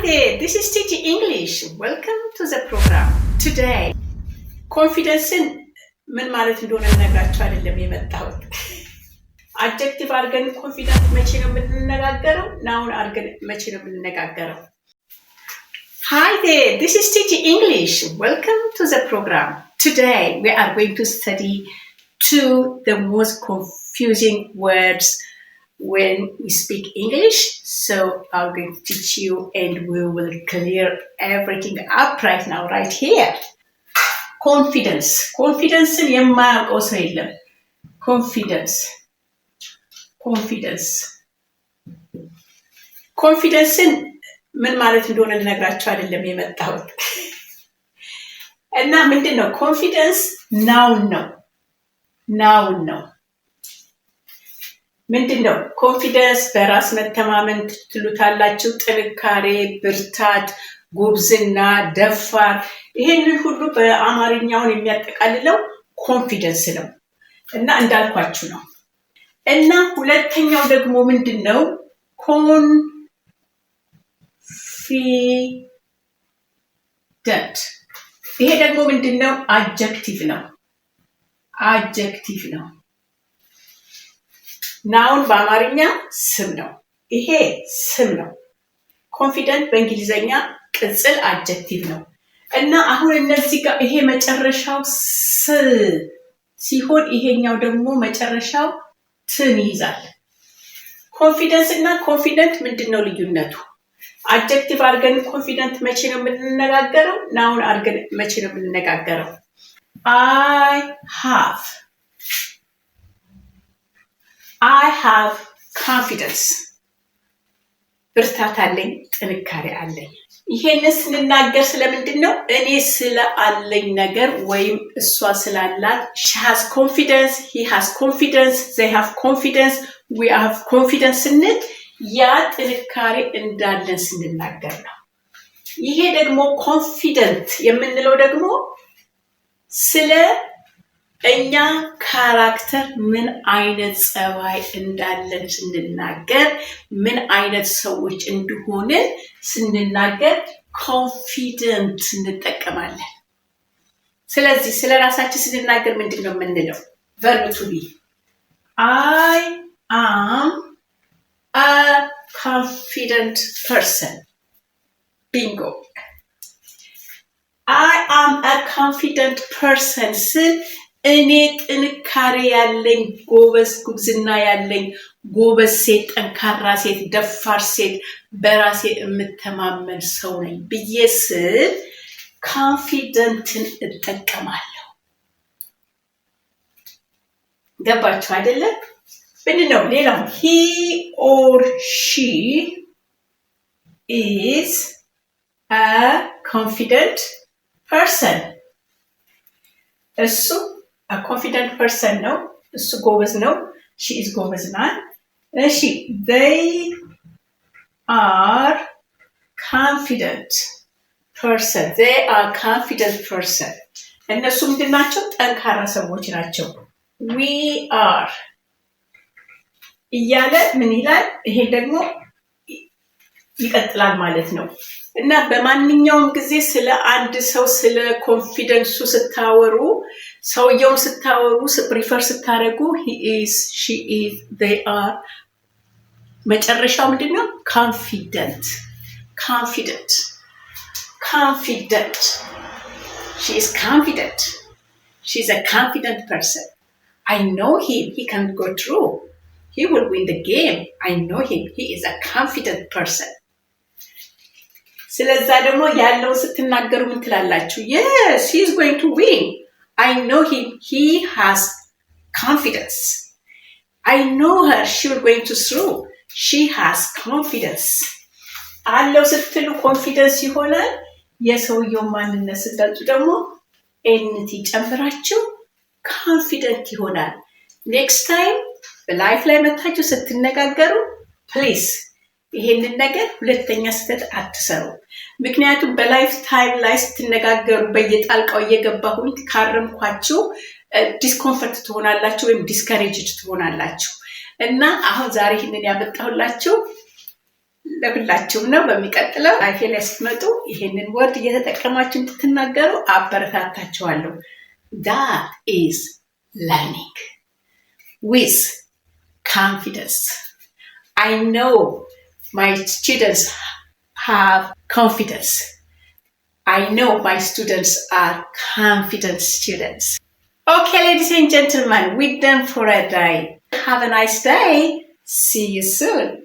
there, this is Titi English. Welcome to the program. Today, confidence ምን ማለት እንደሆነ ልነግራችሁ አይደለም የመጣሁት። አድጀክቲቭ አድርገን ኮንፊደንት መቼ ነው የምንነጋገረው? ናውን አድርገን መቼ ነው የምንነጋገረው? Hi there, this is Titi English. Welcome to the program. Today, we are going to study two the most confusing words when we speak English. So I'm going to teach you and we will clear everything up right now, right here. Confidence. Confidence in የማያውቀው ሰው የለም. Confidence. Confidence. Confidence ምን ማለት እንደሆነ ልነግራችሁ አይደለም የመጣሁት። እና ምንድነው confidence? noun ነው. noun ነው. ምንድነው confidence? በራስ መተማመን ትሉታላችሁ፣ ጥንካሬ፣ ብርታት፣ ጉብዝና፣ ደፋር፣ ይሄንን ሁሉ በአማርኛውን የሚያጠቃልለው confidence ነው እና እንዳልኳችሁ ነው። እና ሁለተኛው ደግሞ ምንድነው confident። ይሄ ደግሞ ምንድነው adjective ነው። adjective ነው። ናውን በአማርኛ ስም ነው። ይሄ ስም ነው። confident በእንግሊዘኛ ቅጽል adjective ነው። እና አሁን እነዚህ ጋር ይሄ መጨረሻው ስ ሲሆን ይሄኛው ደግሞ መጨረሻው ትን ይዛል። confidence እና confident ምንድነው ልዩነቱ? adjective አድርገን confident መቼ ነው የምንነጋገረው? ናውን አድርገን መቼ ነው የምንነጋገረው? I have confidence. ብርታት አለኝ፣ ጥንካሬ አለኝ። ይሄንን ስንናገር ስለምንድን ነው? እኔ ስለ አለኝ ነገር ወይም እሷ ስላላት she has confidence, he has confidence, they have confidence, we have confidence ስንል ያ ጥንካሬ እንዳለን ስንናገር ነው። ይሄ ደግሞ confident የምንለው ደግሞ ስለ እኛ ካራክተር ምን አይነት ጸባይ እንዳለን ስንናገር ምን አይነት ሰዎች እንደሆንን ስንናገር confident እንጠቀማለን። ስለዚህ ስለ ራሳችን ስንናገር ምንድነው የምንለው? verb to be. I am a confident person. Bingo. I am a confident person. እኔ ጥንካሬ ያለኝ ጎበዝ ጉብዝና ያለኝ ጎበዝ ሴት፣ ጠንካራ ሴት፣ ደፋር ሴት፣ በራሴ የምተማመን ሰው ነኝ ብዬ ስል confidentን እጠቀማለሁ። ገባችሁ አይደለ? ምንድነው ሌላው? he or she is a confident person. እሱ a confident person ነው። እሱ ጎበዝ ነው። she is ጎበዝ ናት። እሺ they are confident person. they are confident person. እነሱ ምንድን ናቸው? ጠንካራ ሰዎች ናቸው። we are እያለ ምን ይላል? ይሄ ደግሞ ይቀጥላል ማለት ነው። እና በማንኛውም ጊዜ ስለ አንድ ሰው ስለ ኮንፊደንሱ ስታወሩ ሰውየውን ስታወሩ ሪፈር ስታደርጉ he is, she is, they are መጨረሻው ምንድነው? confident. confident. confident. she is confident. she is a confident person. I know him. He can go through. He will win the game. I know him. He is a confident person. ስለዛ ደግሞ ያለው ስትናገሩ ምን ትላላችሁ? yes, he is going to win. I know him. He has confidence. I know her. She will going to through. She has confidence. አለው ስትሉ ኮንፊደንስ ይሆናል። የሰውየው ማንነት ስትገልጹ ደግሞ ኤንቲ ጨምራችሁ confident ይሆናል። next time በላይፍ ላይ መታችሁ ስትነጋገሩ please ይሄንን ነገር ሁለተኛ ስህተት አትሰሩ። ምክንያቱም በላይፍ ታይም ላይ ስትነጋገሩ በየጣልቃው እየገባሁኝ ካረምኳችሁ ዲስኮምፈርት ትሆናላችሁ ወይም ዲስከሬጅድ ትሆናላችሁ። እና አሁን ዛሬ ይሄንን ያመጣሁላችሁ ለሁላችሁም ነው። በሚቀጥለው ላይፌ ላይ ስትመጡ ይሄንን ወርድ እየተጠቀማችሁ እንድትናገሩ አበረታታችኋለሁ። That is learning with confidence. I know my students have confidence. I know my students are confident students. Okay, ladies and gentlemen, we're done for a day. Have a nice day. See you soon.